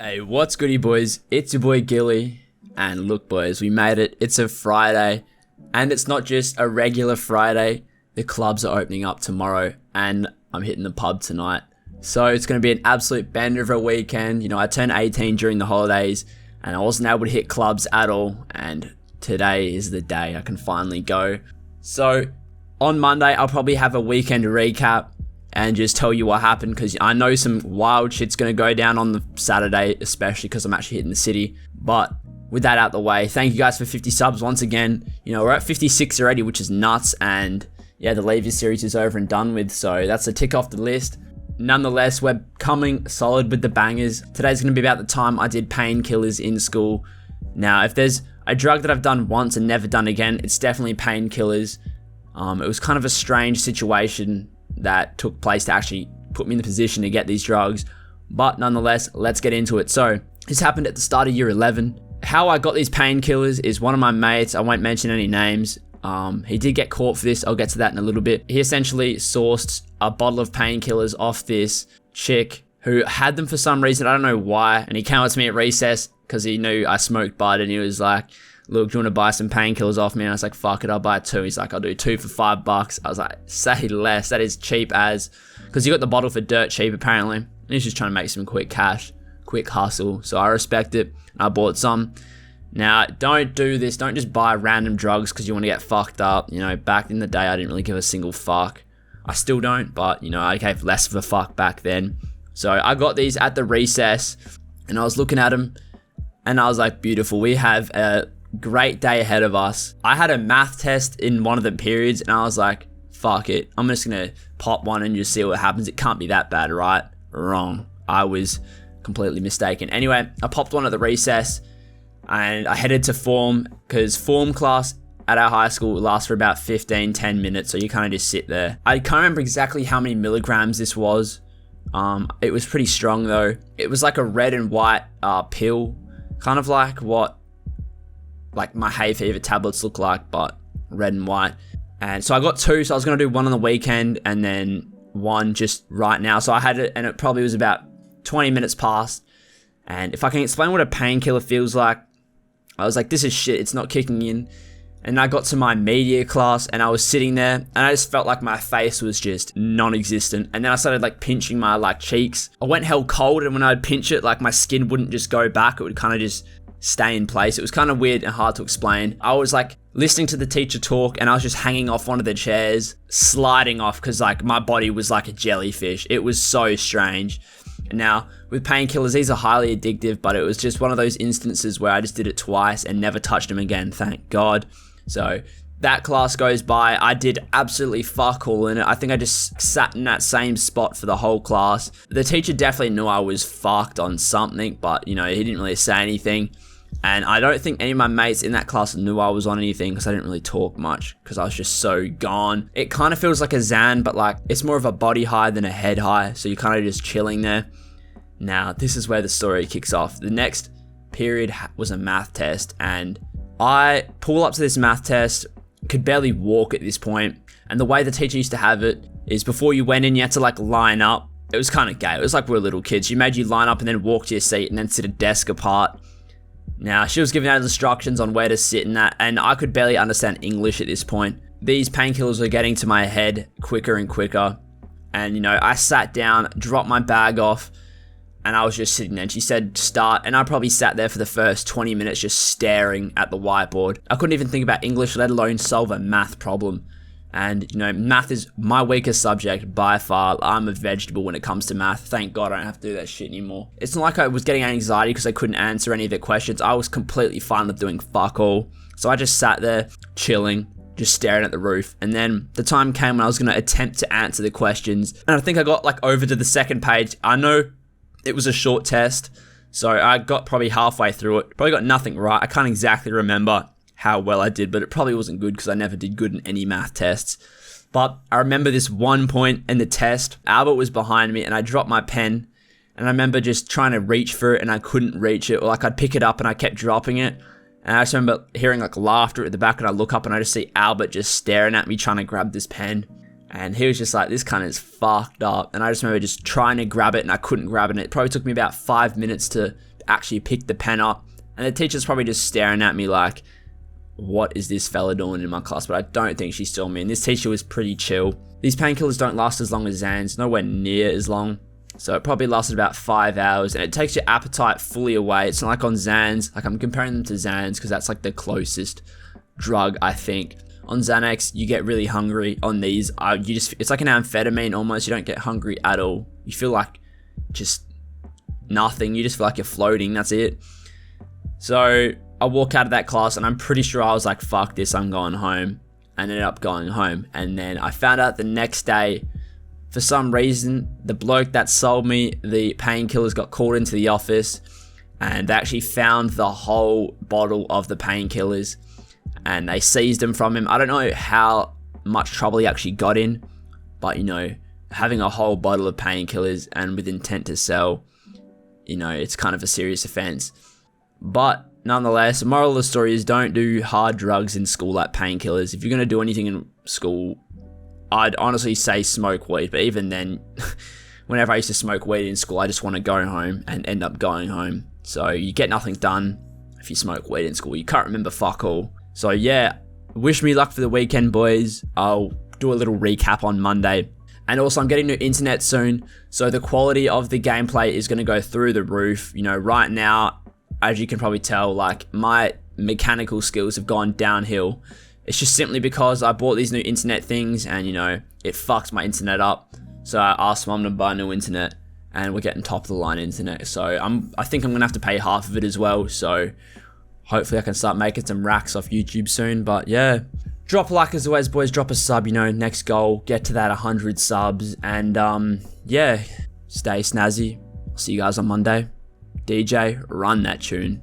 Hey, what's goody boys? It's your boy Gilly, and look boys, we made it. It's a Friday, and it's not just a regular Friday. The clubs are opening up tomorrow, and I'm hitting the pub tonight. So it's going to be an absolute bender of a weekend. You know, I turned 18 during the holidays, and I wasn't able to hit clubs at all, and today is the day I can finally go. So on Monday, I'll probably have a weekend recap and just tell you what happened, because I know some wild shit's going to go down on the Saturday, especially because I'm actually hitting the city. But with that out the way, thank you guys for 50 subs once again. You know, we're at 56 already, which is nuts, and yeah, the Leavers series is over and done with, so that's a tick off the list. Nonetheless, we're coming solid with the bangers. Today's going to be about the time I did Painkillers in school. Now, if there's a drug that I've done once and never done again, it's definitely Painkillers. It was kind of a strange situation that took place to actually put me in the position to get these drugs, but nonetheless, let's get into it. So this happened at the start of year 11. How I got these painkillers is one of my mates, I won't mention any names, he did get caught for this. I'll get to that in a little bit. He essentially sourced a bottle of painkillers off this chick who had them for some reason, I don't know why, and he came up to me at recess because he knew I smoked bud, and he was like, look, do you want to buy some painkillers off me? And I was like, fuck it, I'll buy two. He's like, I'll do two for $5. I was like, say less, that is cheap as, because he got the bottle for dirt cheap apparently. And he's just trying to make some quick cash, quick hustle. So I respect it. I bought some. Now, don't do this. Don't just buy random drugs because you want to get fucked up. You know, back in the day, I didn't really give a single fuck. I still don't, but you know, I gave less of a fuck back then. So I got these at the recess and I was looking at them and I was like, beautiful. We have a great day ahead of us. I had a math test in one of the periods and I was like, fuck it, I'm just gonna pop one and just see what happens. It can't be that bad, right? Wrong. I was completely mistaken. Anyway, I popped one at the recess and I headed to form, because form class at our high school lasts for about 15-10 minutes, so you kind of just sit there. I can't remember exactly how many milligrams this was. It was pretty strong though. It was like a red and white pill, kind of like what like my hay fever tablets look like, but red and white. And so I got two, so I was going to do one on the weekend and then one just right now. So I had it and it probably was about 20 minutes past. And if I can explain what a painkiller feels like, I was like, this is shit, it's not kicking in. And I got to my media class and I was sitting there and I just felt like my face was just non-existent. And then I started like pinching my like cheeks. I went hell cold, and when I'd pinch it, like my skin wouldn't just go back, it would kind of just stay in place. It was kind of weird and hard to explain. I was like listening to the teacher talk and I was just hanging off one of the chairs, sliding off because like my body was like a jellyfish. It was so strange. And now with painkillers, these are highly addictive, but it was just one of those instances where I just did it twice and never touched them again, thank God. So that class goes by. I did absolutely fuck all in it. I think I just sat in that same spot for the whole class. The teacher definitely knew I was fucked on something, but you know, he didn't really say anything. And I don't think any of my mates in that class knew I was on anything because I didn't really talk much because I was just so gone. It kind of feels like a Xan, but like it's more of a body high than a head high. So you're kind of just chilling there. Now, this is where the story kicks off. The next period was a math test and I pull up to this math test, could barely walk at this point. And the way the teacher used to have it is before you went in, you had to like line up. It was kind of gay. It was like we were little kids. She made you line up and then walk to your seat and then sit a desk apart. Now, she was giving out instructions on where to sit in that, and I could barely understand English at this point. These painkillers were getting to my head quicker and quicker. And, you know, I sat down, dropped my bag off, and I was just sitting there. And she said, start. And I probably sat there for the first 20 minutes just staring at the whiteboard. I couldn't even think about English, let alone solve a math problem. And, you know, math is my weakest subject by far. I'm a vegetable when it comes to math. Thank God I don't have to do that shit anymore. It's not like I was getting anxiety because I couldn't answer any of the questions. I was completely fine with doing fuck all. So I just sat there, chilling, just staring at the roof. And then the time came when I was going to attempt to answer the questions. And I think I got like over to the second page. I know it was a short test, so I got probably halfway through it. Probably got nothing right. I can't exactly remember how well I did, but it probably wasn't good because I never did good in any math tests. But I remember this one point in the test, Albert was behind me and I dropped my pen and I remember just trying to reach for it and I couldn't reach it, or like I'd pick it up and I kept dropping it. And I just remember hearing like laughter at the back and I look up and I just see Albert just staring at me trying to grab this pen. And he was just like, this cunt is fucked up. And I just remember just trying to grab it and I couldn't grab it. And it probably took me about 5 minutes to actually picked the pen up, and the teacher's probably just staring at me like, what is this fella doing in my class? But I don't think she saw me, and this teacher was pretty chill. These painkillers don't last as long as Xans, nowhere near as long. So it probably lasted about 5 hours, and it takes your appetite fully away. It's not like on Xans, like I'm comparing them to Xans because that's like the closest drug, I think. On Xanax, you get really hungry. On these, it's like an amphetamine almost. You don't get hungry at all. You feel like just nothing. You just feel like you're floating. That's it. So I walk out of that class, and I'm pretty sure I was like, fuck this, I'm going home. And ended up going home. And then I found out the next day, for some reason, the bloke that sold me the painkillers got called into the office, and they actually found the whole bottle of the painkillers, and they seized them from him. I don't know how much trouble he actually got in, but you know, having a whole bottle of painkillers and with intent to sell, you know, it's kind of a serious offense. But nonetheless, the moral of the story is don't do hard drugs in school like painkillers. If you're going to do anything in school, I'd honestly say smoke weed. But even then, whenever I used to smoke weed in school, I just want to go home and end up going home. So you get nothing done if you smoke weed in school. You can't remember fuck all. So yeah, wish me luck for the weekend, boys. I'll do a little recap on Monday. And also, I'm getting new internet soon, so the quality of the gameplay is going to go through the roof. You know, right now, as you can probably tell, like, my mechanical skills have gone downhill. It's just simply because I bought these new internet things, and, you know, it fucked my internet up. So I asked mum to buy new internet, and we're getting top of the line internet. So I think I'm going to have to pay half of it as well, so hopefully I can start making some racks off YouTube soon. But yeah, drop a like as always, boys. Drop a sub, you know, next goal, get to that 100 subs. And yeah, stay snazzy. I'll see you guys on Monday. DJ, run that tune.